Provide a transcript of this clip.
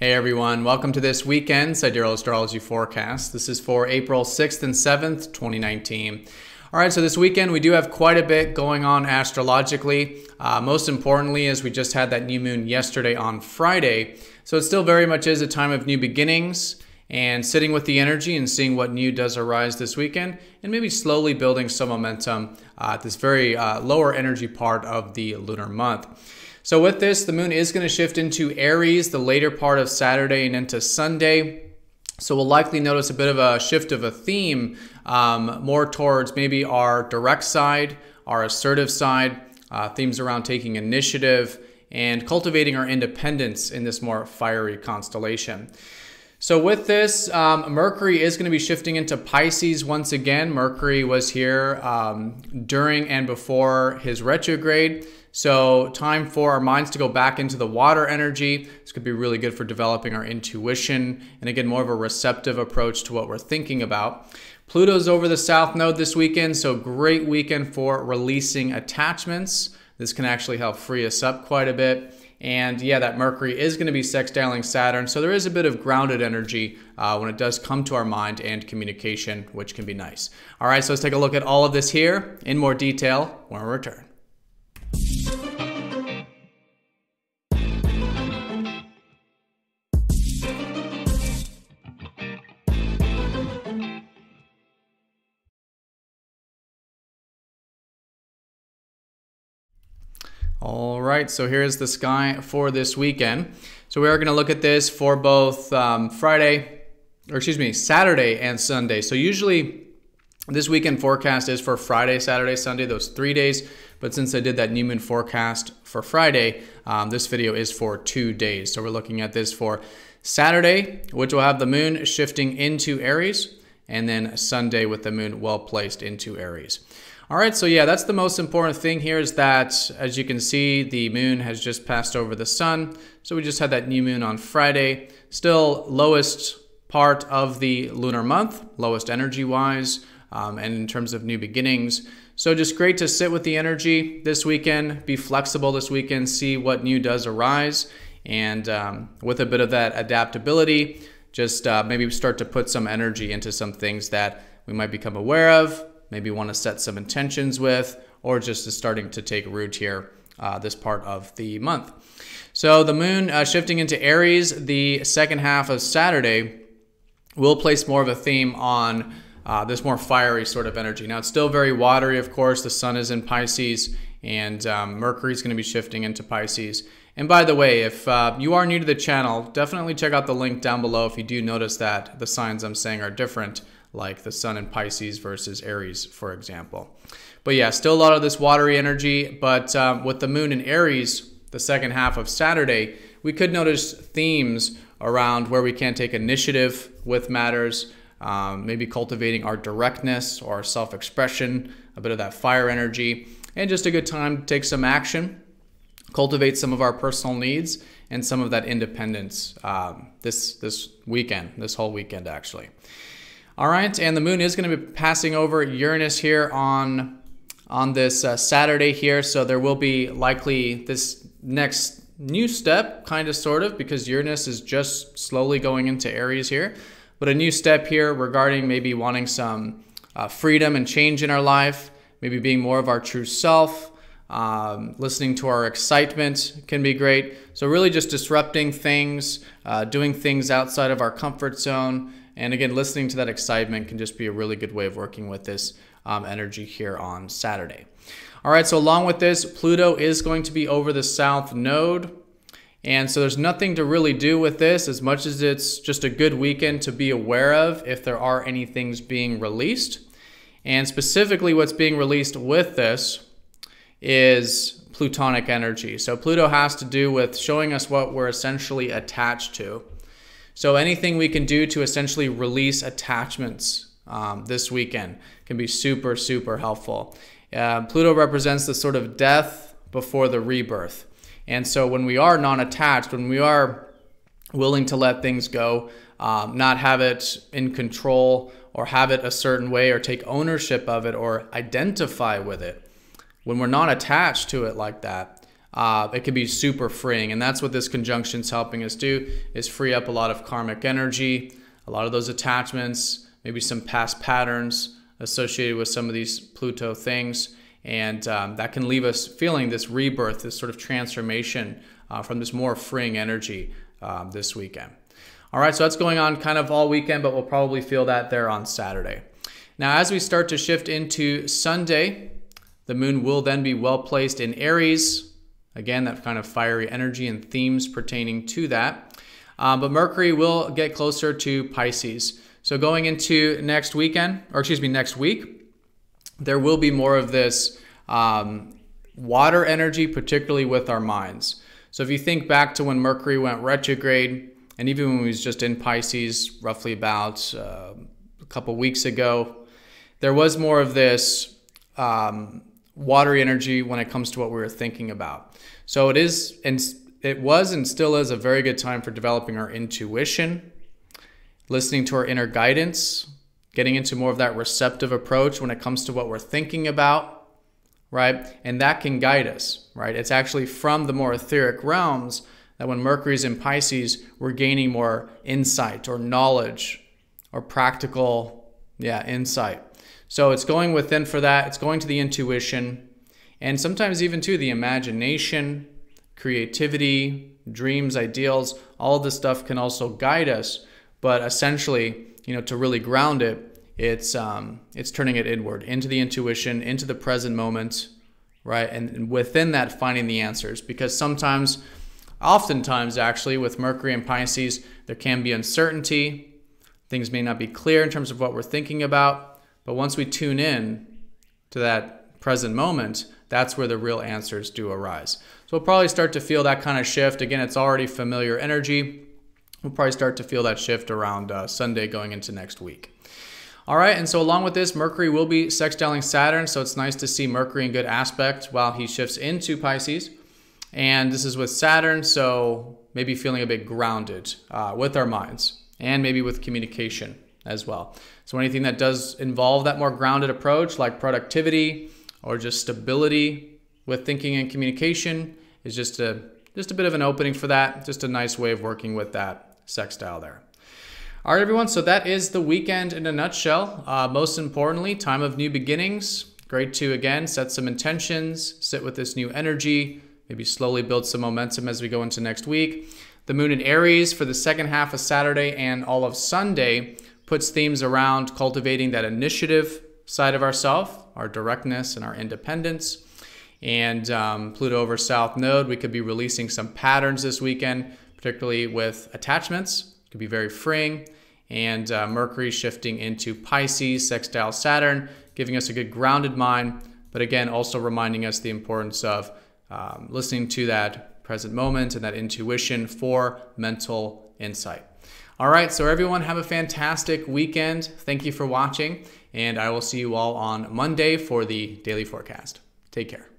Hey everyone, welcome to this weekend Sidereal Astrology forecast. This is for April 6th and 7th, 2019. All right, so this weekend we do have quite a bit going on astrologically. Most importantly is we just had that new moon yesterday on Friday. So it still very much is a time of new beginnings and sitting with the energy and seeing what new does arise this weekend and maybe slowly building some momentum at this very lower energy part of the lunar month. So with this, the moon is going to shift into Aries the later part of Saturday and into Sunday. So we'll likely notice a bit of a shift of a theme more towards maybe our direct side, our assertive side, themes around taking initiative and cultivating our independence in this more fiery constellation. So with this, Mercury is going to be shifting into Pisces once again. Mercury was here during and before his retrograde. So time for our minds to go back into the water energy. This could be really good for developing our intuition and again, more of a receptive approach to what we're thinking about. Pluto's over the south node this weekend, so great weekend for releasing attachments. This can actually help free us up quite a bit. And yeah, that Mercury is going to be sextiling Saturn, so there is a bit of grounded energy when it does come to our mind and communication, which can be nice. All right, so let's take a look at all of this here in more detail when we return. All right, so here's the sky for this weekend. So we are going to look at this for both Saturday and Sunday. So usually this weekend forecast is for Friday, Saturday, Sunday, those 3 days. But since I did that new moon forecast for Friday, this video is for 2 days. So we're looking at this for Saturday, which will have the moon shifting into Aries, and then Sunday with the moon well placed into Aries. All right, so yeah, that's the most important thing here is that, as you can see, the moon has just passed over the sun. So we just had that new moon on Friday. Still lowest part of the lunar month, lowest energy-wise, and in terms of new beginnings. So just great to sit with the energy this weekend, be flexible this weekend, see what new does arise, and with a bit of that adaptability, just maybe start to put some energy into some things that we might become aware of, maybe want to set some intentions with, or just is starting to take root here this part of the month. So the moon shifting into Aries the second half of Saturday will place more of a theme on this more fiery sort of energy. Now it's still very watery, of course. The sun is in Pisces and Mercury is going to be shifting into Pisces. And by the way, if you are new to the channel, definitely check out the link down below if you do notice that the signs I'm saying are different, like the sun in Pisces versus Aries, for example. But yeah, still a lot of this watery energy, but with the moon in Aries, the second half of Saturday, we could notice themes around where we can take initiative with matters, maybe cultivating our directness or our self-expression, a bit of that fire energy, and just a good time to take some action, cultivate some of our personal needs, and some of that independence this weekend, this whole weekend actually. All right, and the moon is going to be passing over Uranus here on this Saturday here, so there will be likely this next new step, kind of sort of, because Uranus is just slowly going into Aries here, but a new step here regarding maybe wanting some freedom and change in our life, maybe being more of our true self, listening to our excitement can be great. So really just disrupting things, doing things outside of our comfort zone. And again, listening to that excitement can just be a really good way of working with this energy here on Saturday. All right, so along with this, Pluto is going to be over the south node. And so there's nothing to really do with this as much as it's just a good weekend to be aware of if there are any things being released. And specifically what's being released with this is Plutonic energy. So Pluto has to do with showing us what we're essentially attached to. So anything we can do to essentially release attachments this weekend can be super, super helpful. Pluto represents the sort of death before the rebirth. And so when we are non-attached, when we are willing to let things go, not have it in control or have it a certain way or take ownership of it or identify with it, when we're not attached to it like that, it can be super freeing. And that's what this conjunction is helping us do, is free up a lot of karmic energy, a lot of those attachments, maybe some past patterns associated with some of these Pluto things. And that can leave us feeling this rebirth, this sort of transformation from this more freeing energy this weekend. All right, so that's going on kind of all weekend, but we'll probably feel that there on Saturday. Now, as we start to shift into Sunday, the moon will then be well placed in Aries. Again, that kind of fiery energy and themes pertaining to that. But Mercury will get closer to Pisces. So going into next week, there will be more of this water energy, particularly with our minds. So if you think back to when Mercury went retrograde, and even when he was just in Pisces, roughly about a couple weeks ago, there was more of this watery energy when it comes to what we were thinking about. So it was and still is a very good time for developing our intuition, listening to our inner guidance, getting into more of that receptive approach when it comes to what we're thinking about, right? And that can guide us, right? It's actually from the more etheric realms that when Mercury's in Pisces, we're gaining more insight or knowledge or practical, insight. So it's going within for that. It's going to the intuition, and sometimes even to the imagination, creativity, dreams, ideals. All of this stuff can also guide us, but essentially, to really ground it, it's turning it inward, into the intuition, into the present moment, right? And within that, finding the answers. Because oftentimes actually, with Mercury and Pisces, there can be uncertainty. Things may not be clear in terms of what we're thinking about. But once we tune in to that present moment, that's where the real answers do arise. So we'll probably start to feel that kind of shift. Again, it's already familiar energy. We'll probably start to feel that shift around Sunday going into next week. All right, and so along with this, Mercury will be sextiling Saturn, so it's nice to see Mercury in good aspect while he shifts into Pisces. And this is with Saturn, so maybe feeling a bit grounded with our minds and maybe with communication as well. So anything that does involve that more grounded approach, like productivity or just stability with thinking and communication, is just a bit of an opening for that. Just a nice way of working with that sextile there. All right, everyone. So that is the weekend in a nutshell. Most importantly, time of new beginnings. Great to, again, set some intentions, sit with this new energy, maybe slowly build some momentum as we go into next week. The moon in Aries for the second half of Saturday and all of Sunday puts themes around cultivating that initiative side of ourselves, our directness and our independence. And Pluto over South Node, we could be releasing some patterns this weekend, particularly with attachments. It could be very freeing. And Mercury shifting into Pisces, sextile Saturn, giving us a good grounded mind, but again, also reminding us the importance of listening to that present moment and that intuition for mental insight. All right, so everyone have a fantastic weekend. Thank you for watching, and I will see you all on Monday for the daily forecast. Take care.